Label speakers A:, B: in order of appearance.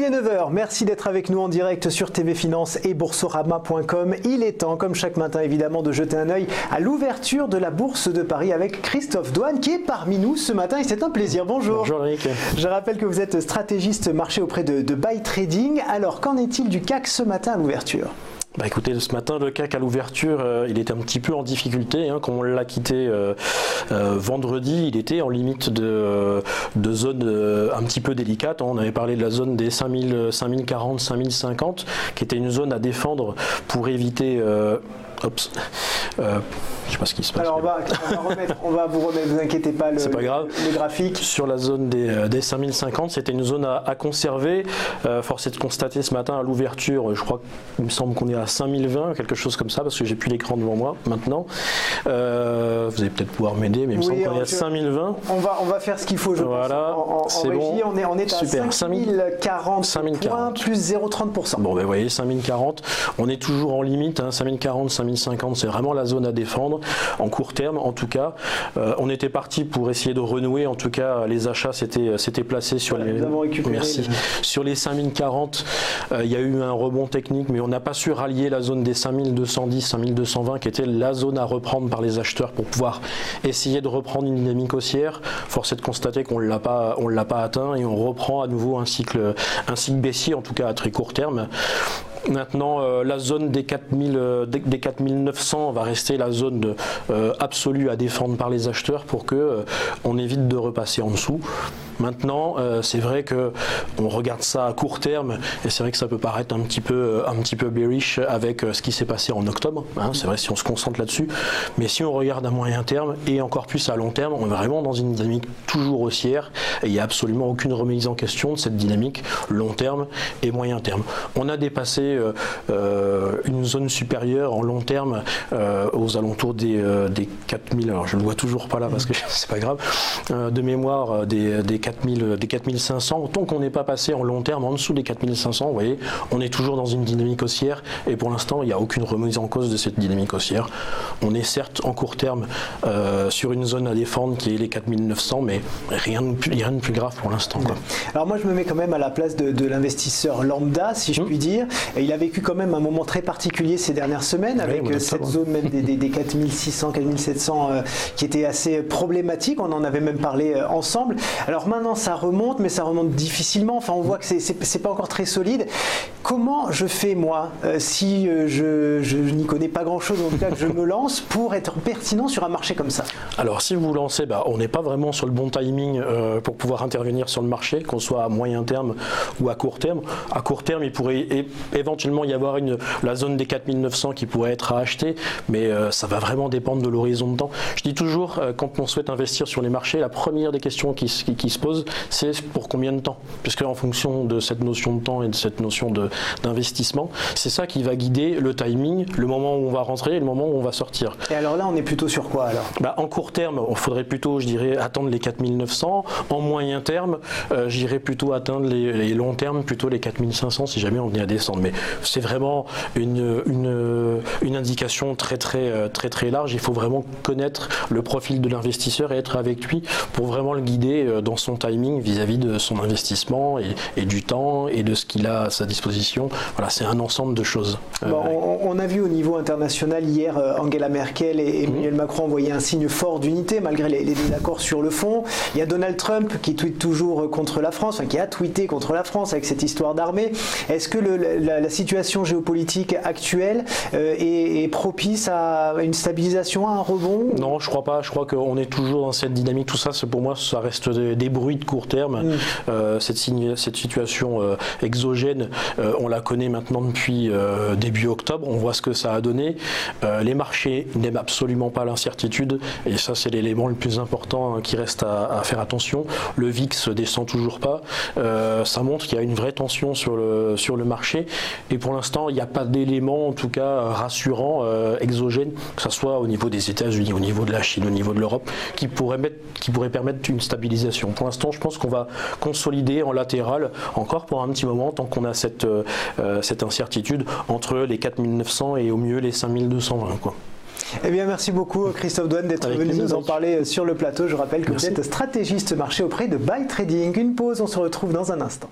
A: Il est 9h, merci d'être avec nous en direct sur TV Finance et boursorama.com. Il est temps, comme chaque matin évidemment, de jeter un œil à l'ouverture de la Bourse de Paris avec Christophe Douane qui est parmi nous ce matin et c'est un plaisir. Bonjour.
B: Bonjour Eric.
A: Je rappelle que vous êtes stratégiste marché auprès de Buy Trading. Alors qu'en est-il du CAC ce matin à l'ouverture ?
B: Écoutez, ce matin, le CAC à l'ouverture, il était un petit peu en difficulté. Quand on l'a quitté vendredi, il était en limite de zone un petit peu délicate. On avait parlé de la zone des 5040, 5050, qui était une zone à défendre pour éviter... je sais pas ce qui se passe.
A: Alors on va vous remettre, ne vous inquiétez pas, le graphique.
B: Sur la zone des 5050, c'était une zone à conserver. Force est de constater ce matin à l'ouverture, je crois qu'il me semble qu'on est à 5020, quelque chose comme ça, parce que j'ai plus l'écran devant moi maintenant. Vous allez peut-être pouvoir m'aider, mais il me semble qu'on est à 5020.
A: On va faire ce qu'il faut, je pense.
B: C'est
A: bon. On est à 5040 points, plus 0,30%.
B: Bon, vous voyez, 5040, on est toujours en limite. 5040, 5050, c'est vraiment la zone à défendre. En court terme, en tout cas, on était parti pour essayer de renouer. En tout cas, les achats s'étaient placés sur sur les 5040. Il y a eu un rebond technique, mais on n'a pas su rallier la zone des 5210, 5220, qui était la zone à reprendre par les acheteurs pour pouvoir essayer de reprendre une dynamique haussière. Force est de constater qu'on l'a pas atteint et on reprend à nouveau un cycle baissier, en tout cas à très court terme. Maintenant, la zone des 4900 va rester la zone absolue à défendre par les acheteurs pour que on évite de repasser en dessous. Maintenant, c'est vrai que on regarde ça à court terme et c'est vrai que ça peut paraître un petit peu bearish avec ce qui s'est passé en octobre. C'est vrai si on se concentre là-dessus. Mais si on regarde à moyen terme et encore plus à long terme, on est vraiment dans une dynamique toujours haussière et il n'y a absolument aucune remise en question de cette dynamique long terme et moyen terme. On a dépassé une zone supérieure en long terme aux alentours des 4000, alors je ne le vois toujours pas là parce que c'est pas grave, de mémoire des 4500, tant qu'on n'est pas passé en long terme en dessous des 4500, vous voyez, on est toujours dans une dynamique haussière et pour l'instant il n'y a aucune remise en cause de cette dynamique haussière. On est certes en court terme sur une zone à défendre qui est les 4900, mais rien de plus grave pour l'instant.
A: Alors moi je me mets quand même à la place de l'investisseur lambda, si je puis dire. Et il a vécu quand même un moment très particulier ces dernières semaines avec cette zone même des 4600, 4700 qui était assez problématique. On en avait même parlé ensemble. Alors maintenant ça remonte, mais ça remonte difficilement. Enfin on voit que c'est pas encore très solide. Comment je fais moi si je n'y connais pas grand chose, en tout cas que je me lance pour être pertinent sur un marché comme ça? Alors
B: si vous vous lancez, on n'est pas vraiment sur le bon timing pour pouvoir intervenir sur le marché, qu'on soit à moyen terme ou à court terme. À court terme, il pourrait éventuellement y avoir la zone des 4900 qui pourrait être à acheter, mais ça va vraiment dépendre de l'horizon de temps. Je dis toujours, quand on souhaite investir sur les marchés, la première des questions qui se pose, c'est pour combien de temps? Puisque en fonction de cette notion de temps et de cette notion d'investissement, c'est ça qui va guider le timing, le moment où on va rentrer et le moment où on va sortir.
A: Et alors là, on est plutôt sur quoi alors?
B: En court terme, il faudrait plutôt, je dirais, attendre les 4900. En moyen terme, j'irais plutôt atteindre les longs termes, plutôt les 4500 si jamais on venait à descendre. Mais c'est vraiment une indication très large. Il faut vraiment connaître le profil de l'investisseur et être avec lui pour vraiment le guider dans son timing vis-à-vis de son investissement et du temps et de ce qu'il a à sa disposition. Voilà, c'est un ensemble de choses.
A: On a vu au niveau international hier Angela Merkel et Emmanuel Macron envoyer un signe fort d'unité malgré les désaccords sur le fond. Il y a Donald Trump qui tweete toujours contre la France, qui a tweeté contre la France avec cette histoire d'armée. Est-ce que la situation géopolitique actuelle est propice à une stabilisation, à un rebond?
B: Non, je crois pas. Je crois qu'on est toujours dans cette dynamique. Tout ça, pour moi, ça reste des bruits de court terme. Cette situation exogène, on la connaît maintenant depuis début octobre. On voit ce que ça a donné. Les marchés n'aiment absolument pas l'incertitude. Et ça, c'est l'élément le plus important qui reste à faire attention. Le VIX descend toujours pas. Ça montre qu'il y a une vraie tension sur le marché. Et pour l'instant, il n'y a pas d'élément, en tout cas, rassurant, exogène, que ce soit au niveau des États-Unis, au niveau de la Chine, au niveau de l'Europe, qui pourrait permettre une stabilisation. Pour l'instant, je pense qu'on va consolider en latéral encore pour un petit moment, tant qu'on a cette incertitude entre les 4900 et au mieux les 5220.
A: Eh bien, merci beaucoup Christophe Douane d'être venu nous en parler sur le plateau. Je rappelle que vous êtes stratégiste marché auprès de Buy Trading. Une pause, on se retrouve dans un instant.